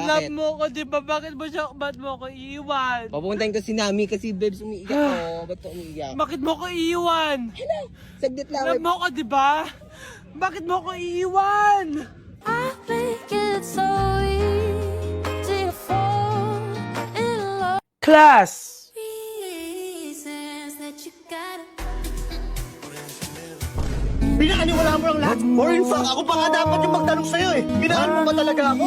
Love mo ko, di ba? Bakit mo ko iiwan? Papuntahin ko si Nami kasi babes umiiyak ko. Ba't ka umiiyak? Bakit mo ko iiwan? Saglit lang. Love mo ko, di ba? Bakit mo ko iiwan? I think it's so easy to fall in love. Class! Reasons that you gotta. Pinakaniwala mo lang lahat. Or in fact, ako pa nga dapat yung magtanong sa'yo eh. Minahal mo ba talaga ako?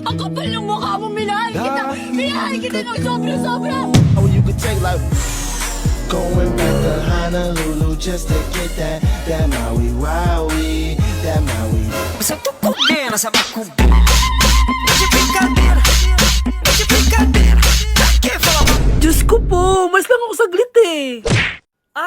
Ang kapal ng mukha mo, minahal kita! Minahal kita ng sobra-sobra! How you could take like going back to Honolulu just to get that Maui Wowie, that Maui. Sa tukok din, sa bakong brincadeira, Diyos ko po, mas lang ako saglit eh.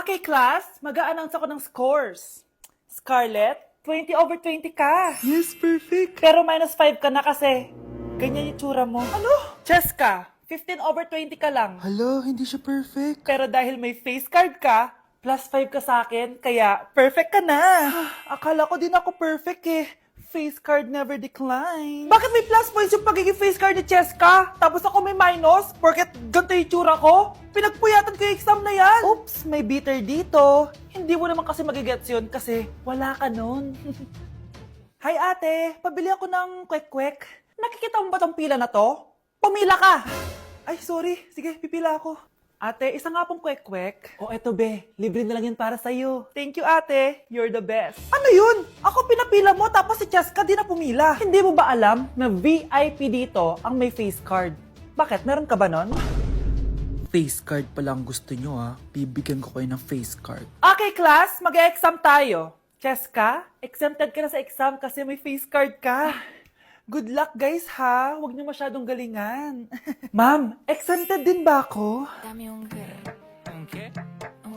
Okay, class, mag-a-announce ako ng scores. Scarlett, 20/20 ka. Yes, perfect. Pero -5 ka na kasi ganyan yung tsura mo. Ano? Cheska, 15/20 ka lang. Hala, hindi siya perfect. Pero dahil may face card ka, +5 ka sa akin, kaya perfect ka na. Akala ko din ako perfect eh. Face card never decline. Bakit may plus points yung pagiging face card ni Cheska? Tapos ako may minus? Porket ganito yung tsura ko? Pinagpuyatan ko yung exam na yan. Oops, may bitter dito. Hindi mo naman kasi magigets yun kasi wala ka nun. Hi ate, pabili ako ng kwek-kwek. Nakikita mo ba tong pila na to? Pumila ka! Ay, sorry. Sige, pipila ako. Ate, isa nga pong kwek-kwek. O eto be, libre na lang yun para sa'yo. Thank you ate, you're the best. Ano yun? Ako pinapila mo tapos si Cheska di na pumila. Hindi mo ba alam na VIP dito ang may face card? Bakit? Meron ka ba nun? Face card pa lang gusto nyo ha. Bibigyan ko kayo ng face card. Okay class, mag-exam tayo. Cheska, exempted ka na sa exam kasi may face card ka. Good luck guys ha, huwag niyo masyadong galingan. Ma'am, exempted din ba ako? Dame un que,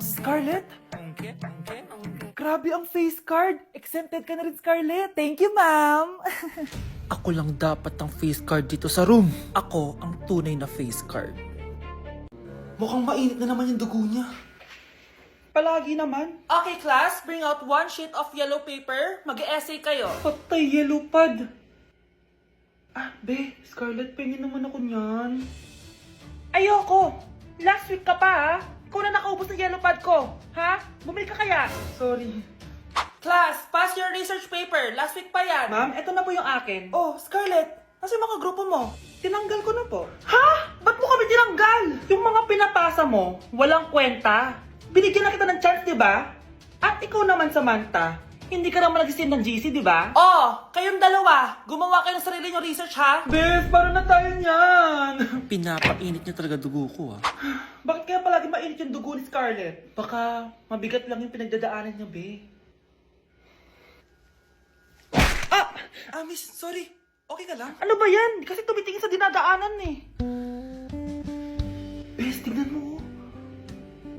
Scarlett? Grabe ang face card. Exempted ka na rin, Scarlett. Thank you, ma'am. Ako lang dapat ang face card dito sa room. Ako ang tunay na face card. Mukhang mainit na naman yung dugo niya. Palagi naman. Okay, class. Bring out one sheet of yellow paper. Mag-essay kayo. Patay, yellow pad. Ah, be, Scarlett, pengin naman ako niyan. Ayoko. Last week ka pa, ha? Ikaw na nakaubos ng yellow pad ko. Ha? Bumili ka kaya? Sorry. Class, pass your research paper. Last week pa yan. Ma'am, eto na po yung akin. Oh, Scarlett, kasi mga grupo mo. Tinanggal ko na po. Ha? Ba't mo kami tinanggal? Yung mga pinapasa mo, walang kwenta. Binigyan na kita ng chance, di ba? At ikaw naman, Samantha, hindi ka naman nag-send ng GC, di ba? Oh, kayong dalawa, gumawa kayo ng sarili nyo research, ha? Bes, paano na tayo niyan? Pinapainit niya talaga dugo ko ha. Bakit kaya palagi mainit yung dugo ni Scarlett? Baka mabigat lang yung pinagdadaanan niya, be. Miss, sorry. Okay ka lang? Ano ba yan? Kasi tumitingin sa dinadaanan eh. Bes, tignan mo.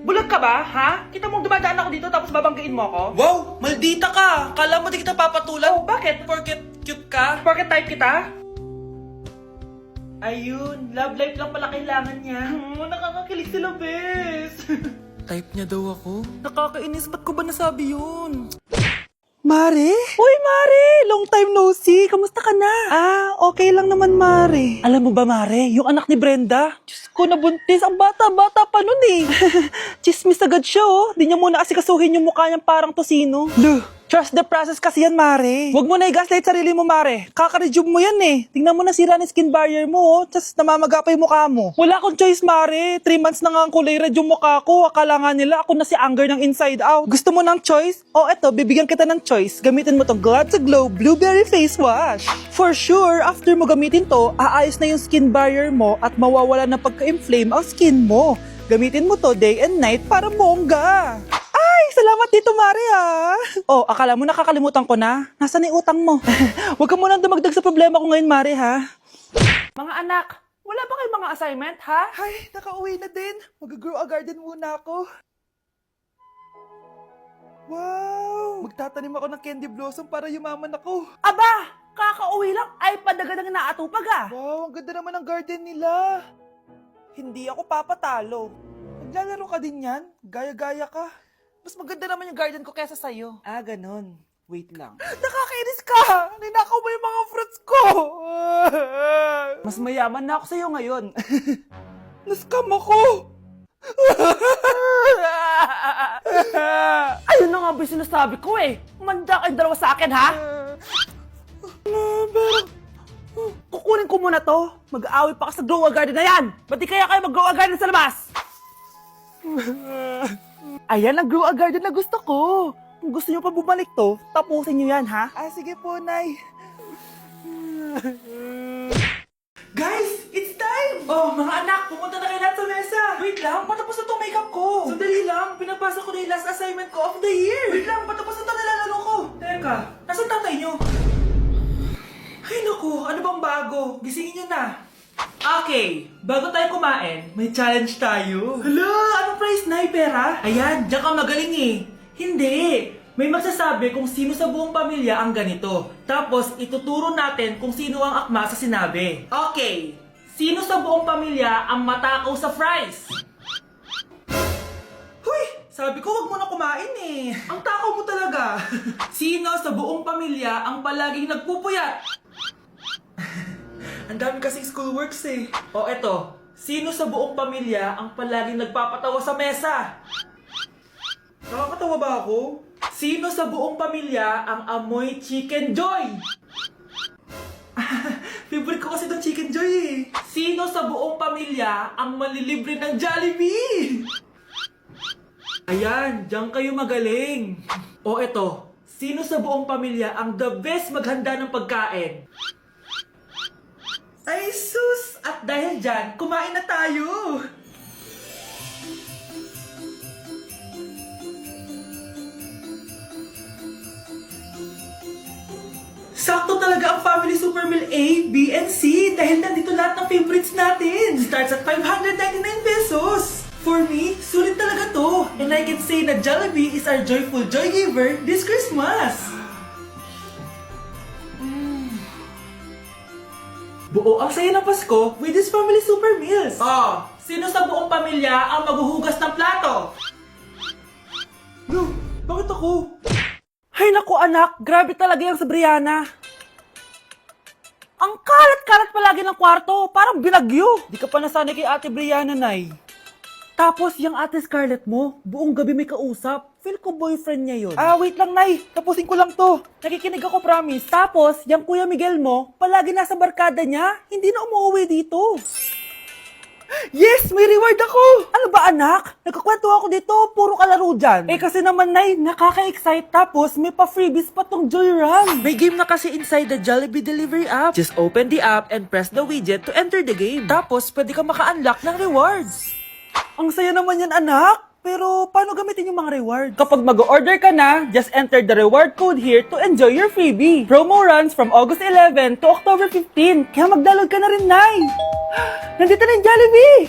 Bulag ka ba, ha? Kita mong dumadaan ako dito tapos babanggain mo ako? Wow! Maldita ka! Kala mo di kita papatulan? Oh, bakit? Porket cute ka? Porket type kita? Ayun, love life lang pala kailangan niya. Nakakakilig sila, bes. Type niya daw ako. Nakakainis, ba't ko ba nasabi yun? Mare? Uy, Mare! Long time no see. Kamusta ka na? Okay lang naman, Mare. Alam mo ba, Mare? Yung anak ni Brenda? Diyos ko, nabuntis. Ang bata-bata pa nun eh. Chismis agad siya, oh. Di niya muna kasi kasuhin yung mukha niyang parang tosino. Luh! Trust the process kasi yan, Mare. Huwag mo na i-gaslight sarili mo, Mare. Kaka-rejuve mo yan eh. Tingnan mo na sira ni skin barrier mo, oh. Tapos namamaga pa yung mukha mo. Wala akong choice, Mare. 3 months na nga ang kulay red yung mukha ko. Akala nga nila ako na si Anger ng inside out. Gusto mo ng choice? Oh, eto, bibigyan kita ng choice. Gamitin mo tong Glad to Glow Blueberry Face Wash. For sure, after mo gamitin to, aayos na yung skin barrier mo at mawawala na pagka-inflame ang skin mo. Gamitin mo to day and night para bongga. Salamat dito, Mare, ha? Oh, akala mo nakakalimutan ko na? Nasaan yung utang mo? Huwag ka munang dumagdag sa problema ko ngayon, Mare, ha? Mga anak, wala ba kayong mga assignment, ha? Ay, nakauwi na din. Mag-grow a garden muna ako. Wow! Magtatanim ako ng candy blossom para yumaman ako. Aba! Kakauwi lang ay padaga ng naatupag, ah. Wow, ang ganda naman ng garden nila. Hindi ako papatalo. Maglalaro ka din yan? Gaya-gaya ka. Mas maganda naman yung garden ko kesa sa'yo. Ganon. Wait lang. Nakakainis ka! Ninakaw mo yung mga fruits ko! Mas mayaman na ako sa'yo ngayon. Nascam ako! Ayun na nga ba yung sinasabi ko eh! Manda kayong dalawa sa akin, ha? Pero... kukunin ko muna to. Mag-aaway pa ka sa grow a garden na yan! Ba't di kaya kayo mag-grow a garden sa labas? Ayan ang grow a garden na gusto ko. Kung gusto nyo pa bumalik to, tapusin nyo yan, ha? Sige po, Nay. Guys, it's time! Oh, mga anak, pumunta na kayo lahat sa mesa. Wait lang, patapos na itong makeup ko. Sandali lang, pinapasa ko na yung last assignment ko of the year. Wait lang, patapos na ito nilalaro ko. Teka, nasan tatay nyo? Ay naku, ano bang bago? Gisingin nyo na. Okay, bago tayo kumain, may challenge tayo. Hala, anong prize na? Pera? Ayan, diyan ka magaling eh. Hindi. May magsasabi kung sino sa buong pamilya ang ganito. Tapos, ituturo natin kung sino ang akma sa sinabi. Okay, sino sa buong pamilya ang matakaw sa fries? Huy! Sabi ko wag mo na kumain eh. Ang takaw mo talaga. Sino sa buong pamilya ang palaging nagpupuyat? Ang dami kasing schoolworks eh. O eto, sino sa buong pamilya ang palaging nagpapatawa sa mesa? Nakakatawa ba ako? Sino sa buong pamilya ang amoy Chicken Joy? Favorite ko kasi itong Chicken Joy eh. Sino sa buong pamilya ang malilibre ng Jollibee? Ayan, diyan kayo magaling. O eto, sino sa buong pamilya ang the best maghanda ng pagkain? Ay sus! At dahil dyan, kumain na tayo! Sakto talaga ang Family Super Meal A, B, and C dahil nandito lahat ng favorites natin. Starts at 599 pesos. For me, sulit talaga to. And I can say na Jollibee is our joyful joy giver this Christmas. Buo ang saya ng Pasko with this Family Super Meals. Oh, sino sa buong pamilya ang maghuhugas ng plato? No, bakit ako? Hay naku anak, grabe talaga yung sa Brianna. Ang kalat-kalat palagi ng kwarto, parang binagyo. Di ka pa nasanay kay Ate Brianna, Nay. Tapos yung Ate Scarlett mo, buong gabi may kausap. Feel ko boyfriend niya yun. Wait lang, Nay. Tapusin ko lang to. Nakikinig ako, promise. Tapos, yung Kuya Miguel mo, palagi nasa barkada niya. Hindi na umuwi dito. Yes! May reward ako! Ano ba, anak? Nagkakwento ako dito. Puro kalaro dyan. Kasi naman, Nay, nakaka-excite. Tapos, may pa-freebies pa tong Joy Run. May game na kasi inside the Jollibee delivery app. Just open the app and press the widget to enter the game. Tapos, pwede ka maka-unlock ng rewards. Ang saya naman yan, anak. Pero, paano gamitin yung mga reward? Kapag mag-order ka na, just enter the reward code here to enjoy your freebie. Promo runs from August 11 to October 15. Kaya mag-download ka na rin, Nay. Nandito na yung Jollibee!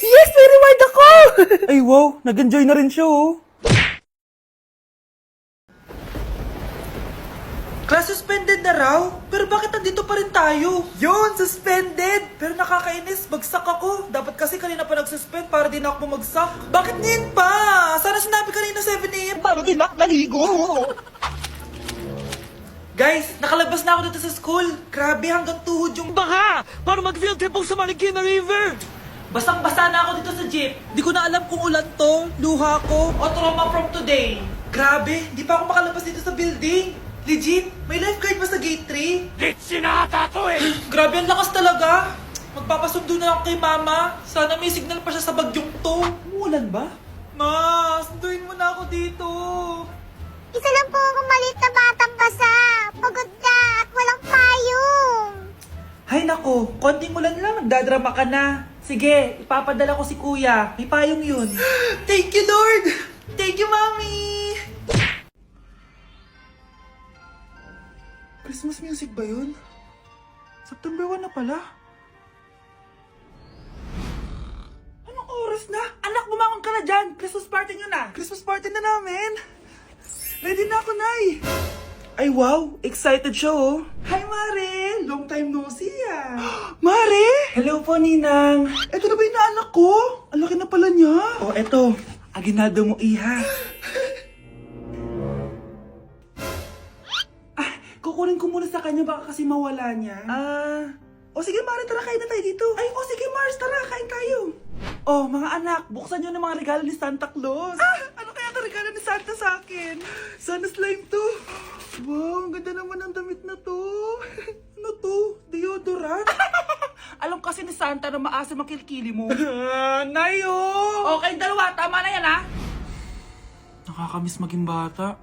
Yes! May reward ako! Ay, wow. Nag-enjoy na rin siya, oh. Class suspended na raw? Pero bakit nandito pa rin tayo? Yun, suspended! Pero nakakainis, bagsak ako. Dapat kasi kanina pa nag-suspend para di na ako bumagsak. Bakit ngayon pa? Sana sinabi kanina 7 AM. Para di na naligo. Guys, nakalabas na ako dito sa school. Grabe, hanggang tuhod yung baha. Para mag-field trip sa Marikina River. Basang-basa na ako dito sa jeep. Di ko na alam kung ulan to, luha ko, o trauma from today. Grabe, di pa ako makalabas dito sa building. Legit, may lifeguard ba sa gate 3? Litsi na ata to eh! Grabe, ang lakas talaga. Magpapasundo na ako kay mama. Sana may signal pa siya sa bagyong to. Umulan ba? Ma, sunduin mo na ako dito. Isa lang po akong maliit na batang basa. Pagod na at walang payong. Hay nako, konting ulan lang, nagdadrama ka na. Sige, ipapadala ko si kuya. May payong yun. Thank you, Lord! Thank you, Mommy! Christmas music ba yun? September 1 na pala. Anong oras na? Anak, bumangon ka na dyan! Christmas party nyo na! Christmas party na namin! Ready na ako, Nay! Ay wow, excited siya oh. Hi Mare! Long time no see ah. Mare! Hello po Ninang. Eto na ba yung anak ko? Ang laki na pala niya. Oh eto, aginado mo iha. Kukunin ko muna sa kanya baka kasi mawala niya. O sige Mare, tara kain na tayo dito. Ay, o sige Mars, tara kain tayo. Oh, mga anak, buksan nyo ng mga regalo ni Santa Claus. Ano kaya ang regalo ni Santa sa akin? Sana slime to. Wow, ang ganda naman ng damit na to. Ano to? Deodorant? Alam kasi ni Santa na maasa makilikili mo. Nayo! Okay, dalawa. Tama na yan, ha? Nakakamiss maging bata.